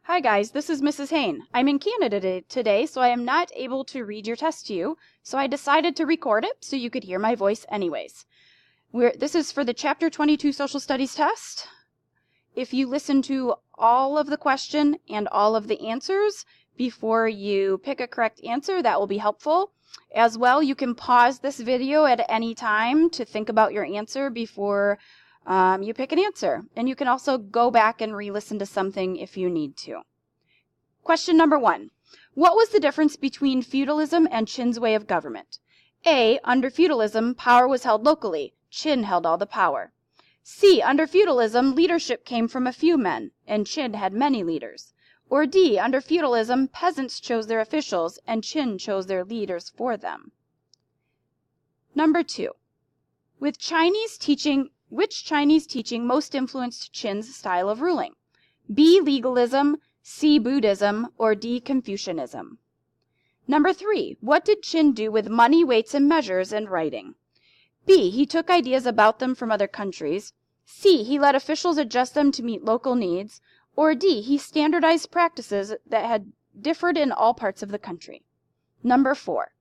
Hi guys, this is Mrs. Hain. I'm in Canada today, so I am not able to read your test to you, so I decided to record it so you could hear my voice anyways. This is for the Chapter 22 Social Studies test. If you listen to all of the question and all of the answers before you pick a correct answer, that will be helpful. As well, you can pause this video at any time to think about your answer before you pick an answer. And you can also go back and re-listen to something if you need to. Question number 1. What was the difference between feudalism and Qin's way of government? A. Under feudalism, power was held locally. Qin held all the power. C. Under feudalism, leadership came from a few men, and Qin had many leaders. Or D. Under feudalism, peasants chose their officials, and Qin chose their leaders for them. Number 2. Which Chinese teaching most influenced Qin's style of ruling? B. Legalism, C. Buddhism, or D. Confucianism. Number 3. What did Qin do with money, weights, and measures and writing? B. He took ideas about them from other countries. C. He let officials adjust them to meet local needs. Or D. He standardized practices that had differed in all parts of the country. Number 4.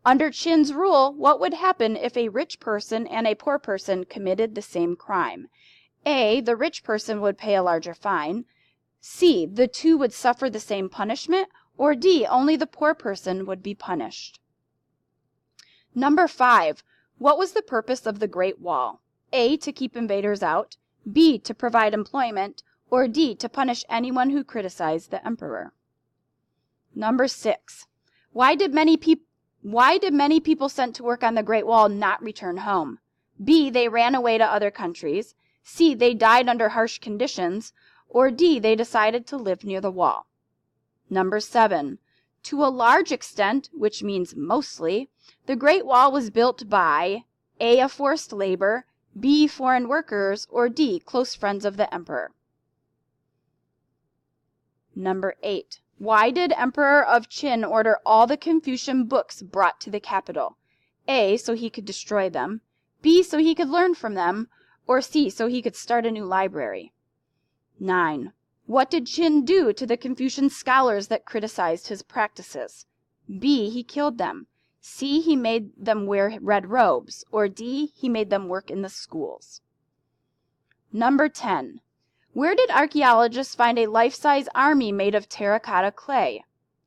Under Qin's rule, what would happen if a rich person and a poor person committed the same crime? A. The rich person would pay a larger fine. C. The two would suffer the same punishment. Or D. Only the poor person would be punished. Number 5. What was the purpose of the Great Wall? A. To keep invaders out. B. To provide employment. Or D. To punish anyone who criticized the emperor. Number 6. Why did many people sent to work on the Great Wall not return home? B. They ran away to other countries. C. They died under harsh conditions. Or D. They decided to live near the wall. Number 7. To a large extent, which means mostly, the Great Wall was built by A. Forced labor, B. Foreign workers, or D. Close friends of the emperor. Number 8. Why did Emperor of Qin order all the Confucian books brought to the capital? A. So he could destroy them. B. So he could learn from them. Or C. So he could start a new library. 9. What did Qin do to the Confucian scholars that criticized his practices? B. He killed them. C. He made them wear red robes. Or D. He made them work in the schools. Number 10. Where did archaeologists find a life-size army made of terracotta clay?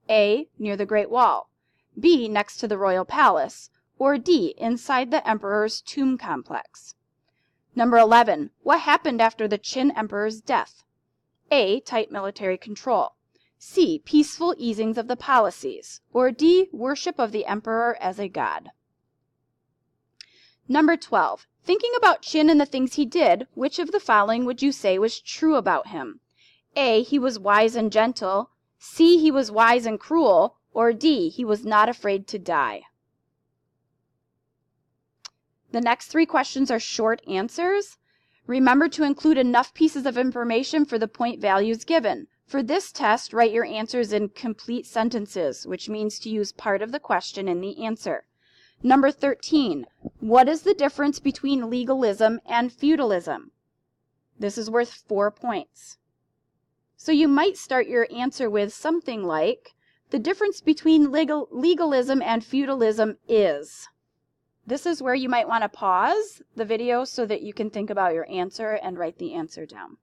A. Near the Great Wall. B. Next to the royal palace. Or D. Inside the emperor's tomb complex. Number 11. What happened after the Qin emperor's death? A. Tight military control. C. Peaceful easings of the policies. Or D. Worship of the emperor as a god. Number 12. Thinking about Qin and the things he did, which of the following would you say was true about him? A. He was wise and gentle. C. He was wise and cruel. Or D. He was not afraid to die. The next 3 questions are short answers. Remember to include enough pieces of information for the point values given. For this test, write your answers in complete sentences, which means to use part of the question in the answer. Number 13. What is the difference between legalism and feudalism? This is worth 4 points. So you might start your answer with something like, the difference between legalism and feudalism is. This is where you might want to pause the video so that you can think about your answer and write the answer down.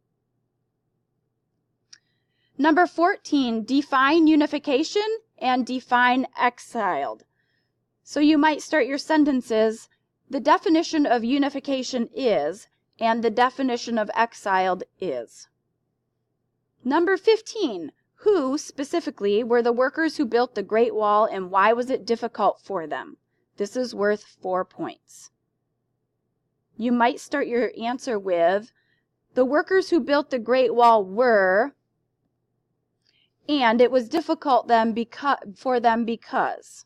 Number 14, define unification and define exiled. So you might start your sentences, the definition of unification is, and the definition of exiled is. Number 15, who specifically were the workers who built the Great Wall and why was it difficult for them? This is worth 4 points. You might start your answer with, the workers who built the Great Wall were, and it was difficult for them because.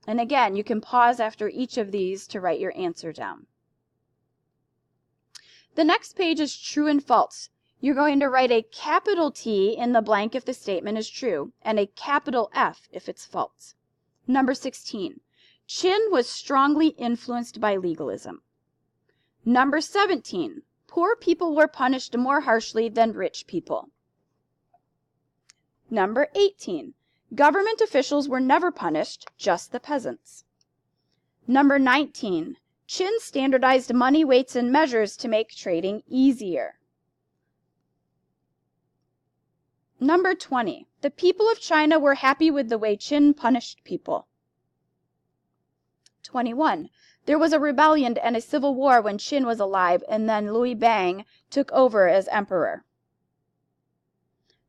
And again, you can pause after each of these to write your answer down. The next page is true and false. You're going to write a capital T in the blank if the statement is true, and a capital F if it's false. Number 16. Qin was strongly influenced by legalism. Number 17. Poor people were punished more harshly than rich people. Number 18. Government officials were never punished, just the peasants. Number 19. Qin standardized money weights and measures to make trading easier. Number 20. The people of China were happy with the way Qin punished people. 21. There was a rebellion and a civil war when Qin was alive, and then Liu Bang took over as emperor.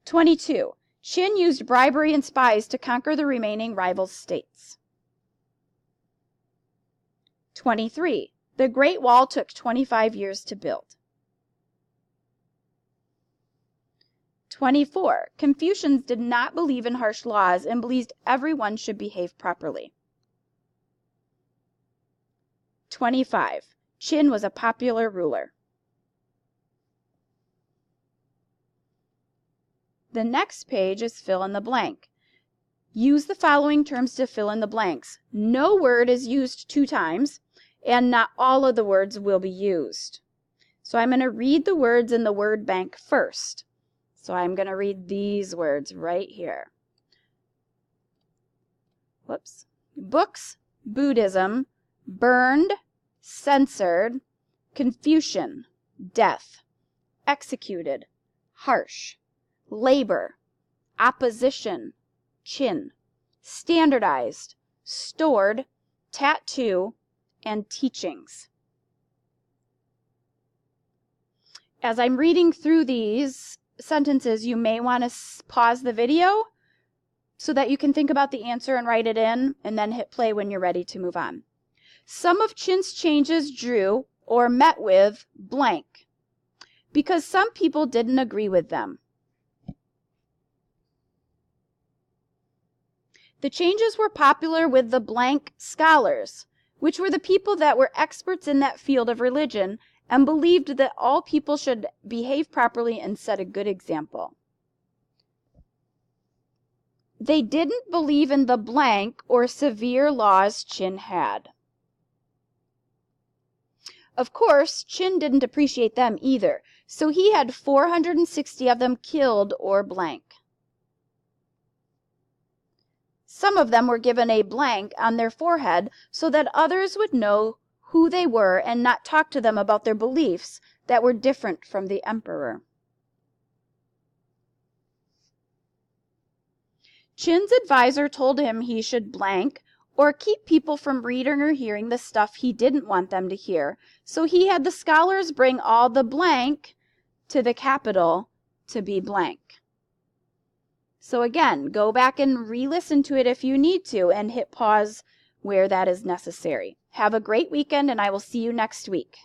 22. Qin used bribery and spies to conquer the remaining rival states. 23. The Great Wall took 25 years to build. 24. Confucians did not believe in harsh laws and believed everyone should behave properly. 25. Qin was a popular ruler. The next page is fill in the blank. Use the following terms to fill in the blanks. No word is used 2 times, and not all of the words will be used. So I'm going to read the words in the word bank first. So I'm going to read these words right here. Whoops. Books, Buddhism, burned, censored, Confucian, death, executed, harsh, labor, opposition, Qin, standardized, stored, tattoo, and teachings. As I'm reading through these sentences, you may want to pause the video so that you can think about the answer and write it in, and then hit play when you're ready to move on. Some of Qin's changes drew or met with blank because some people didn't agree with them. The changes were popular with the blank scholars, which were the people that were experts in that field of religion and believed that all people should behave properly and set a good example. They didn't believe in the blank or severe laws Qin had. Of course, Qin didn't appreciate them either, so he had 460 of them killed or blank. Some of them were given a blank on their forehead so that others would know who they were and not talk to them about their beliefs that were different from the emperor. Qin's advisor told him he should blank or keep people from reading or hearing the stuff he didn't want them to hear, so he had the scholars bring all the blank to the capital to be blank. So again, go back and re-listen to it if you need to and hit pause where that is necessary. Have a great weekend, and I will see you next week.